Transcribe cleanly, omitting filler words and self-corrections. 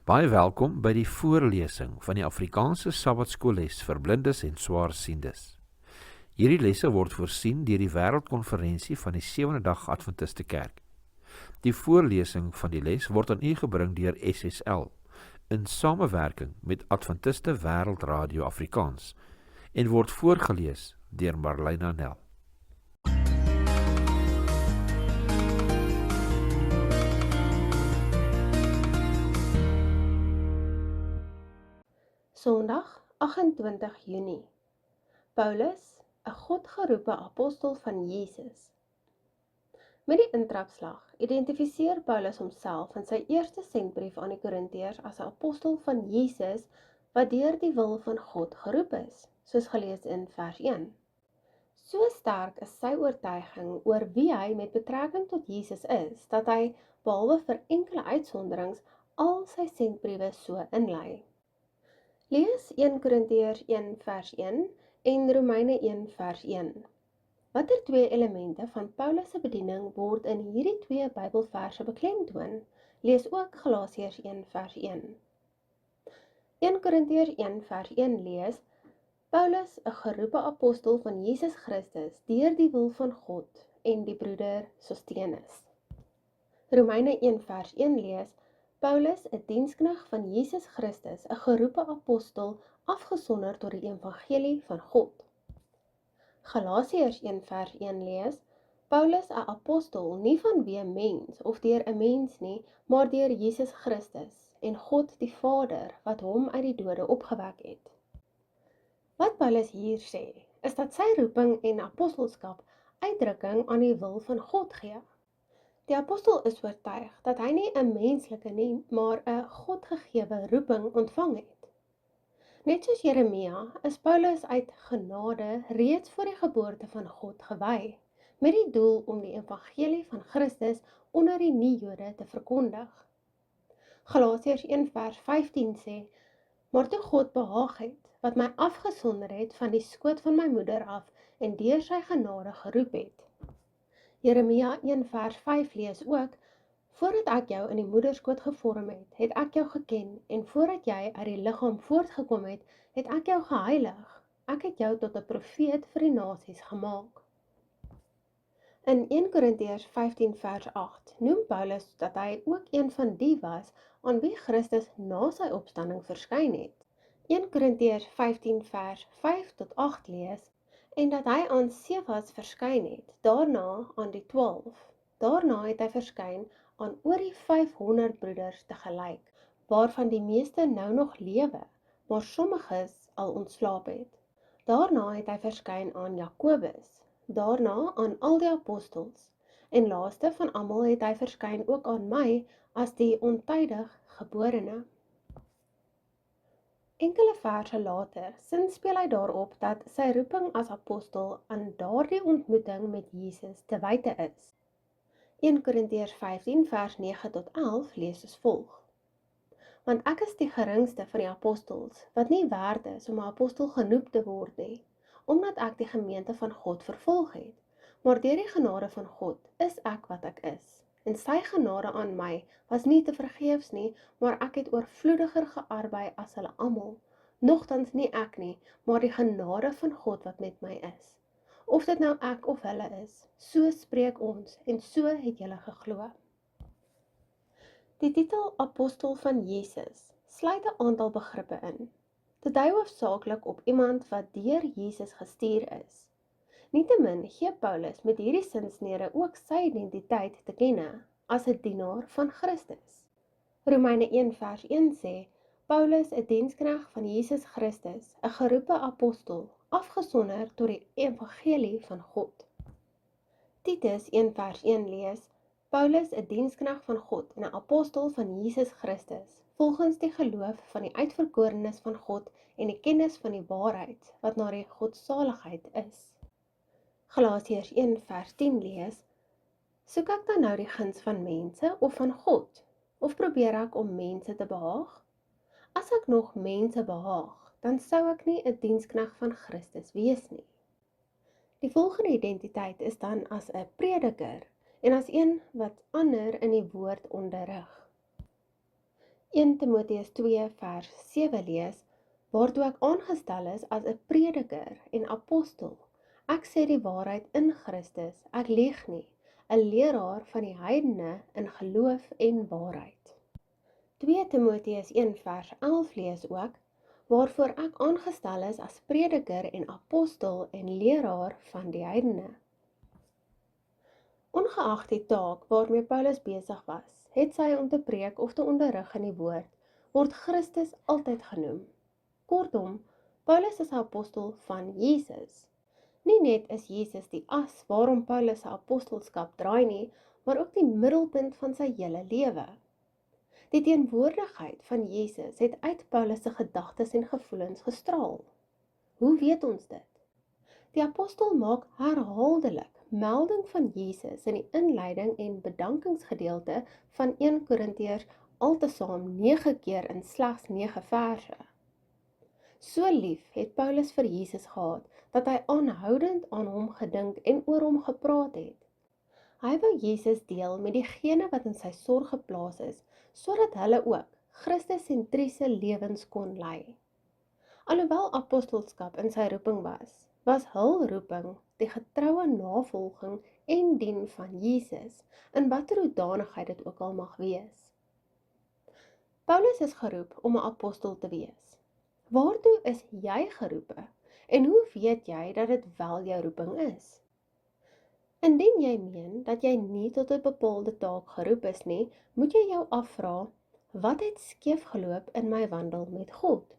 Baie welkom by die voorlesing van die Afrikaanse Sabbatskoolles vir blindes en swaarsiendes. Hierdie lesse word voorsien deur die Wêreldkonferensie van die Sewende Dag Adventiste Kerk. Die voorlesing van die les word aan u gebring deur SSL in samewerking met Adventiste Wêreldradio Afrikaans en word voorgeles deur Marlena Nel. Sondag 28 Junie. Paulus, 'n godgeroepe apostel van Jesus. Met die intrapslag identifiseer Paulus homself in sy eerste sendbrief aan die Korintiërs as 'n apostel van Jesus wat deur die wil van God geroep is, soos gelees in vers 1. So sterk is sy oortuiging oor wie hy met betrekking tot Jesus is, dat hy, behalwe vir enkele uitsonderings, al sy sendbriewe so inlei. Lees 1 Korintiërs 1 vers 1 en Romeine 1 vers 1. Watter twee elemente van Paulus se bediening word in hierdie twee Bybelverse beklemtoon? Lees ook Galasiërs 1 vers 1. 1 Korintiërs 1 vers 1 lees: Paulus, 'n geroepe apostel van Jesus Christus, deur die wil van God en die broeder Sostenus. Romeine 1 vers 1 lees: Paulus, 'n diensknegt van Jesus Christus, 'n geroepe apostel, afgesonder tot die evangelie van God. Galasiërs 1 vers 1 lees: Paulus, 'n apostel, nie vanweë 'n mens of deur 'n mens nie, maar deur Jesus Christus en God die Vader, wat hom uit die dode opgewek het. Wat Paulus hier sê, is dat sy roeping en apostelskap uitdrukking aan die wil van God gee. Die apostel is oortuig dat hy nie 'n menslike nie, maar 'n Godgegewe roeping ontvang het. Net soos Jeremia is Paulus uit genade reeds voor die geboorte van God gewy, met die doel om die evangelie van Christus onder die nie-Jode te verkondig. Galasiërs 1 vers 15 sê: Maar toe God behaag het, wat my afgesonder het van die skoot van my moeder af en deur sy genade geroep het. Jeremia 1 vers 5 lees ook: Voordat ek jou in die moederskoot gevorm het, het ek jou geken, en voordat jy uit die liggaam voortgekom het, het ek jou geheilig. Ek het jou tot 'n profeet vir die nasies gemaak. In 1 Korintiërs 15 vers 8 noem Paulus dat hy ook een van die was aan wie Christus na sy opstanding verskyn het. 1 Korintiërs 15 vers 5 tot 8 lees: En dat hy aan Sefas verskyn het, daarna aan die 12. Daarna het hy verskyn aan oor die 500 broeders tegelyk, waarvan die meeste nou nog lewe, maar sommiges al ontslaap het. Daarna het hy verskyn aan Jakobus, daarna aan al die apostels, en laaste van almal het hy verskyn ook aan my as die ontydig geborene. Enkele verse later sinspeel hy daarop dat sy roeping as apostel aan daardie ontmoeting met Jesus te wyte is. 1 Korintiërs 15 vers 9 tot 11 lees soos volg: Want ek is die geringste van die apostels, wat nie werd is om 'n apostel genoem te word nie, omdat ek die gemeente van God vervolg het, maar deur die genade van God is ek wat ek is. En sy genade aan my was nie te vergeefs nie, maar ek het oorvloediger gearbei as hulle almal, nogtans nie ek nie, maar die genade van God wat met my is. Of dit nou ek of hulle is, so spreek ons, en so het julle geglo. Die titel Apostel van Jesus sluit 'n aantal begrippe in. Dit dui hoofsaaklik op iemand wat deur Jesus gestuur is. Nietemin gee Paulus met hierdie sinsnede ook sy identiteit te kenne as 'n dienaar van Christus. Romeine 1 vers 1 sê: Paulus, 'n diensknegt van Jesus Christus, 'n geroepe apostel, afgesonder tot die evangelie van God. Titus 1 vers 1 lees: Paulus, 'n diensknegt van God en 'n apostel van Jesus Christus, volgens die geloof van die uitverkorenes van God en die kennis van die waarheid, wat na die godsaligheid is. Galasiërs 1 vers 10 lees: Soek ek dan nou die guns van mense of van God? Of probeer ek om mense te behaag? As ek nog mense behaag, dan sou ek nie 'n diensknegt van Christus wees nie. Die volgende identiteit is dan as 'n prediker en as een wat ander in die woord onderrig. 1 Timoteus 2 vers 7 lees, waartoe ek aangestel is as 'n prediker en apostel. Ek sê die waarheid in Christus, ek lieg nie, 'n leraar van die heidene in geloof en waarheid. 2 Timoteus 1 vers 11 lees ook, waarvoor ek aangestel is as prediker en apostel en leraar van die heidene. Ongeag die taak waarmee Paulus besig was, het sy om te preek of te onderrig in die woord, word Christus altyd genoem. Kortom, Paulus is 'n apostel van Jesus. Nie net is Jesus die as waarom Paulus se apostelskap draai nie, maar ook die middelpunt van sy hele lewe. Die teenwoordigheid van Jesus het uit Paulus se gedagtes en gevoelens gestraal. Hoe weet ons dit? Die apostel maak herhaaldelik melding van Jesus in die inleiding en bedankingsgedeelte van 1 Korintiërs altesaam 9 keer in slegs 9 verse. So lief het Paulus vir Jesus gehad, dat hy aanhoudend aan hom gedink en oor hom gepraat het. Hy wou Jesus deel met diegene wat in sy sorg geplaas is, sodat hulle ook Christus-sentriese lewens kon lei. Alhoewel apostelskap in sy roeping was hul roeping die getroue navolging en dien van Jesus, in watter hoedanigheid dit ook al mag wees. Paulus is geroep om 'n apostel te wees. Waartoe is jy geroepe? En hoe weet jy dat dit wel jou roeping is? Indien jy meen dat jy nie tot 'n bepaalde taak geroep is nie, moet jy jou afvra, wat het skeef geloop in my wandel met God?